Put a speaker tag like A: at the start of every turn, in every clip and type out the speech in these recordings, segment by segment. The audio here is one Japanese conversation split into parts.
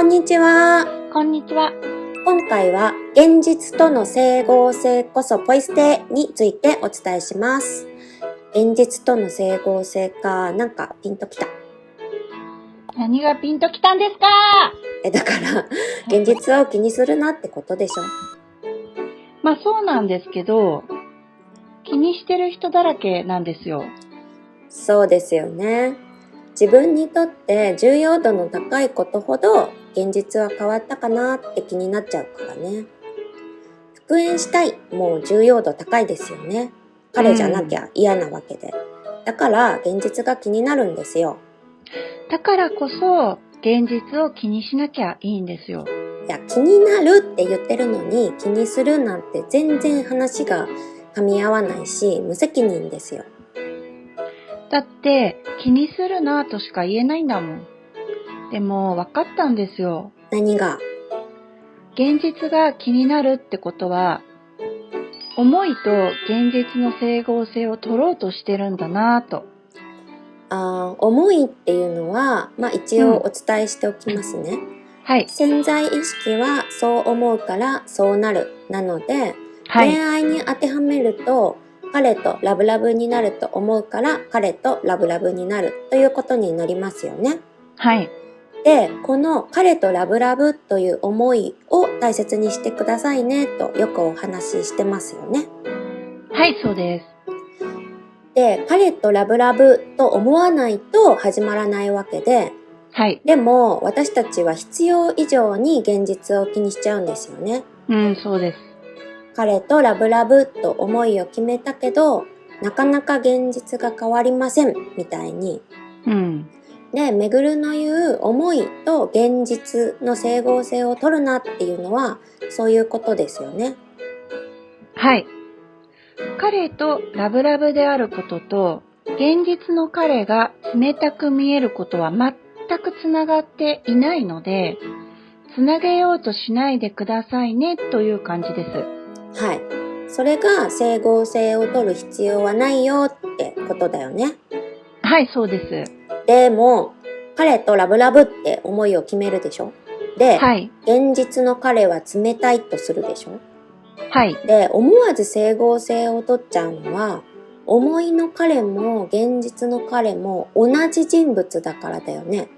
A: んにちは。
B: こんにちは。
A: 今回は現実との整合性こそポイ捨てについてお伝えします。現実との整合性か、なんかピンときた。
B: 何がピンときたんですか？
A: だから現実を気にするなってことでしょ。
B: まあそうなんですけど、気にしてる人だらけなんですよ。
A: そうですよね。自分にとって重要度の高いことほど現実は変わったかなって気になっちゃうからね。復縁したいもう重要度高いですよね。彼じゃなきゃ嫌なわけで。だから現実が気になるんですよ。
B: だからこそ現実を気にしなきゃいいんですよ。
A: いや、気になるって言ってるのに気にするなんて全然話が噛み合わないし無責任ですよ。
B: だって気にするなとしか言えないんだもん。でも分かったんですよ。
A: 何が？
B: 現実が気になるってことは、思いと現実の整合性を取ろうとしてるんだなぁと。
A: 思いっていうのは、一応お伝えしておきますね。
B: はい。
A: 潜在意識はそう思うからそうなるなので、
B: はい。
A: 恋愛に当てはめると彼とラブラブになると思うから彼とラブラブになるということになりますよね。
B: はい。
A: で、この彼とラブラブという思いを大切にしてくださいねとよくお話ししてますよね。
B: はい、そうです。
A: で、彼とラブラブと思わないと始まらないわけで、
B: はい。
A: でも私たちは必要以上に現実を気にしちゃうんですよね。
B: そうです。
A: 彼とラブラブと思いを決めたけど、なかなか現実が変わりませんみたいに。で、めぐるの言う思いと現実の整合性を取るなっていうのはそういうことですよね。
B: はい。彼とラブラブであることと、現実の彼が冷たく見えることは全くつながっていないので、つなげようとしないでくださいねという感じです。
A: はい。それが整合性を取る必要はないよってことだよね。
B: はい、そうです。
A: でも、彼とラブラブって思いを決めるでしょ。で、
B: はい。
A: 現実の彼は冷たいとするでしょ。
B: はい。
A: で、思わず整合性を取っちゃうのは、思いの彼も現実の彼も同じ人物だからだよね。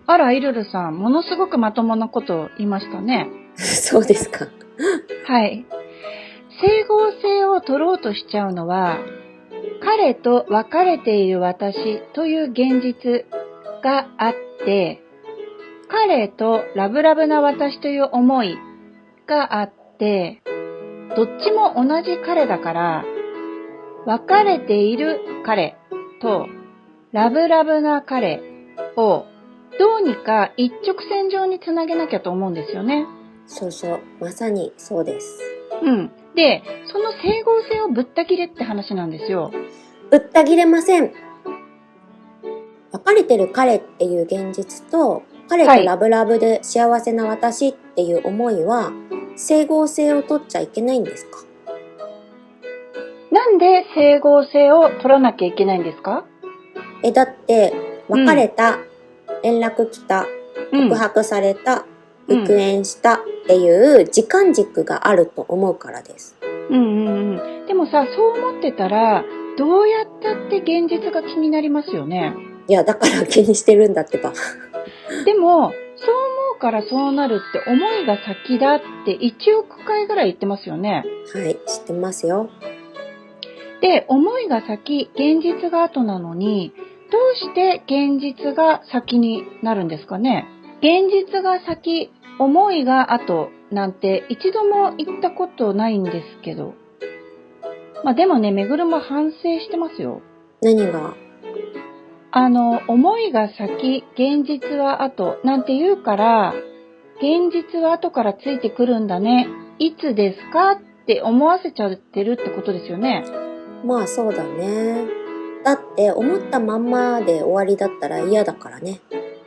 B: あら、イルルさん、ものすごくまともなことを言いましたね。
A: そうですか。
B: はい。整合性を取ろうとしちゃうのは、彼と別れている私という現実があって、彼とラブラブな私という思いがあって、どっちも同じ彼だから、別れている彼とラブラブな彼をどうにか一直線上につなげなきゃと思うんですよね。
A: そうそう、まさにそうです。
B: で、その整合性をぶった切れって話なんですよ。
A: ぶった切れません。別れてる彼っていう現実と、彼とラブラブで幸せな私っていう思いは、整合性を取っちゃいけないんですか？
B: なんで整合性を取らなきゃいけないんですか？
A: だって、別れた、連絡来た、告白された、復縁したっていう時間軸があると思うからです。
B: でもさ、そう思ってたら、どうやったって現実が気になりますよね。
A: いや、だから気にしてるんだってば。
B: でも、そう思うからそうなるって思いが先だって1億回ぐらい言ってますよね。
A: はい、知ってますよ。
B: で、思いが先、現実が後なのに、どうして現実が先になるんですかね？現実が先、思いが後なんて一度も言ったことないんですけど。でもね、めぐるも反省してますよ。
A: 何が？
B: 思いが先、現実は後なんて言うから、現実は後からついてくるんだね。いつですかって思わせちゃってるってことですよね。
A: まあそうだね。だって思ったまんまで終わりだったら嫌だからね。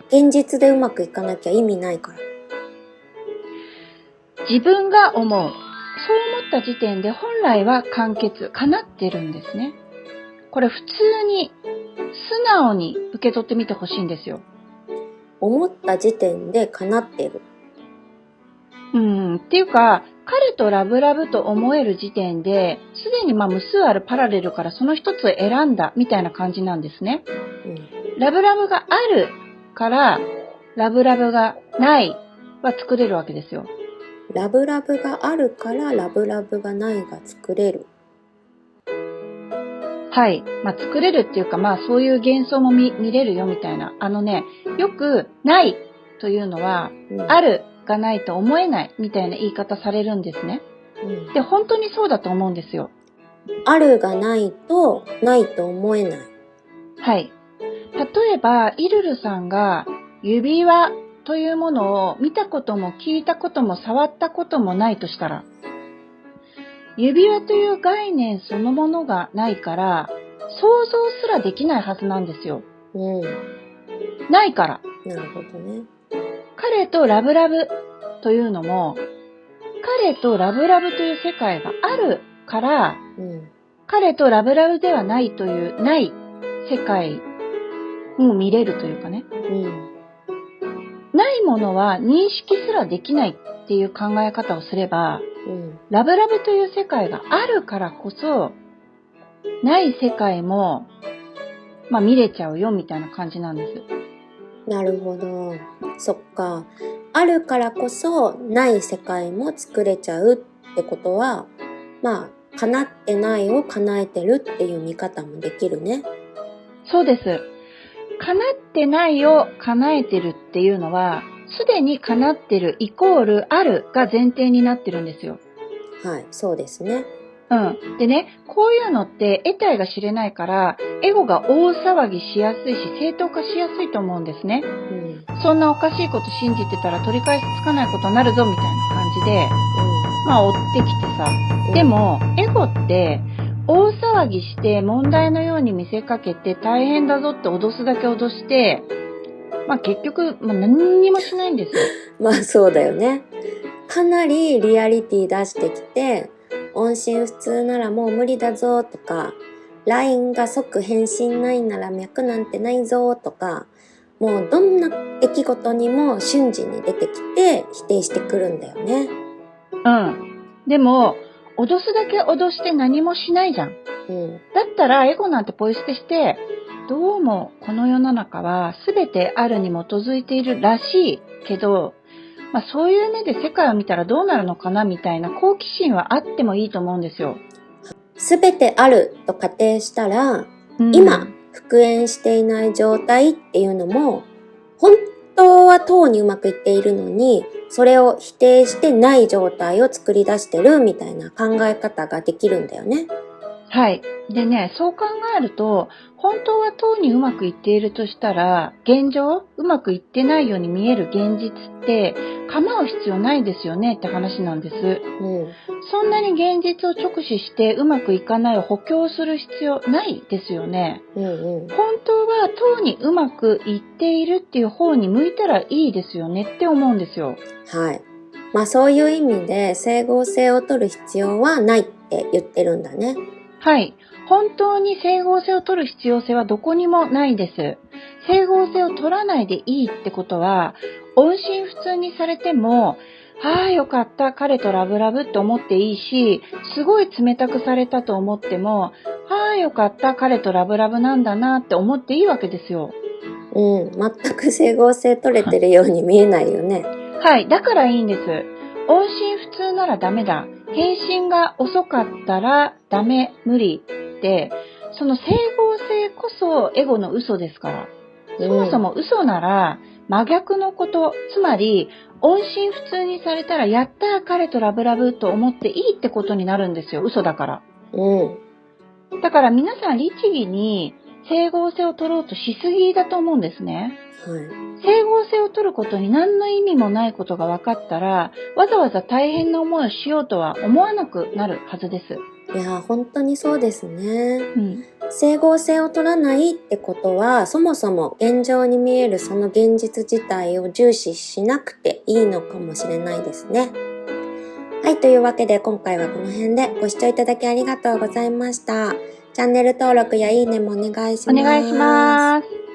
A: 現実でうまくいかなきゃ意味ないから。
B: 自分が思う。そう思った時点で本来は完結、叶ってるんですね。これ普通に素直に受け取ってみてほしいんですよ。
A: 思った時点で叶ってる。
B: っていうか、彼とラブラブと思える時点で、すでに無数あるパラレルからその一つを選んだみたいな感じなんですね。ラブラブがあるから、ラブラブがないは作れるわけですよ。
A: ラブラブがあるからラブラブがないが作れる。
B: はい。作れるっていうか、そういう幻想も見れるよみたいな。よくないというのは、あるがないと思えないみたいな言い方されるんですね。で、本当にそうだと思うんですよ。
A: あるがないと、ないと思えない。
B: はい。例えば、イルルさんが指輪というものを見たことも聞いたことも触ったこともないとしたら、指輪という概念そのものがないから、想像すらできないはずなんですよ。ないから。
A: なるほどね。
B: 彼とラブラブというのも、彼とラブラブという世界があるから、彼とラブラブではないというない世界を見れるというかね。ないものは認識すらできないっていう考え方をすれば、ラブラブという世界があるからこそ、ない世界も、見れちゃうよみたいな感じなんです。
A: なるほど。そっか。あるからこそ、ない世界も作れちゃうってことは、叶ってないを叶えてるっていう見方もできるね。
B: そうです。叶ってないを叶えてるっていうのは、すでに叶ってるイコールあるが前提になってるんですよ。
A: はい、そうですね。
B: でね、こういうのって得体が知れないから、エゴが大騒ぎしやすいし、正当化しやすいと思うんですね。そんなおかしいこと信じてたら取り返しつかないことになるぞみたいな感じで、追ってきてさ。でも、エゴって大騒ぎして問題のように見せかけて大変だぞって脅すだけ脅して、結局、何にもしないんですよ。
A: そうだよね。かなりリアリティ出してきて、音信不通ならもう無理だぞとか、LINE が即返信ないなら脈なんてないぞとか、もうどんな出来事にも瞬時に出てきて否定してくるんだよね。
B: でも、脅すだけ脅して何もしないじゃん。だったらエゴなんてポイ捨てして、どうもこの世の中は全てあるに基づいているらしいけど、そういう目で世界を見たらどうなるのかなみたいな好奇心はあってもいいと思うんですよ。
A: 全てあると仮定したら、今復縁していない状態っていうのも、本当はとうにうまくいっているのに、それを否定してない状態を作り出してるみたいな考え方ができるんだよね。
B: はい。でね、そう考えると、本当はとうにうまくいっているとしたら、現状、うまくいってないように見える現実って、構う必要ないですよねって話なんです。そんなに現実を直視してうまくいかないを補強する必要ないですよね。本当はとうにうまくいっているっていう方に向いたらいいですよねって思うんですよ。
A: はい。そういう意味で整合性を取る必要はないって言ってるんだね。
B: はい。本当に整合性を取る必要性はどこにもないです。整合性を取らないでいいってことは、音信不通にされても、よかった、彼とラブラブって思っていいし、すごい冷たくされたと思っても、よかった、彼とラブラブなんだなって思っていいわけですよ。
A: 全く整合性取れてるように見えないよね。
B: はい、だからいいんです。音信不通ならダメだ。返信が遅かったらダメ、無理って、その整合性こそエゴの嘘ですから。そもそも嘘なら真逆のこと、つまり音信不通にされたらやったー彼とラブラブと思っていいってことになるんですよ。嘘だから。だから皆さん律儀に整合性を取ろうとしすぎだと思うんですね。整合性を取ることに何の意味もないことが分かったら、わざわざ大変な思いをしようとは思わなくなるはずです。
A: いや、本当にそうですね。整合性を取らないってことは、そもそも現状に見えるその現実自体を重視しなくていいのかもしれないですね。はい、というわけで今回はこの辺でご視聴いただきありがとうございました。チャンネル登録やいいねもお願いします。
B: お願いします。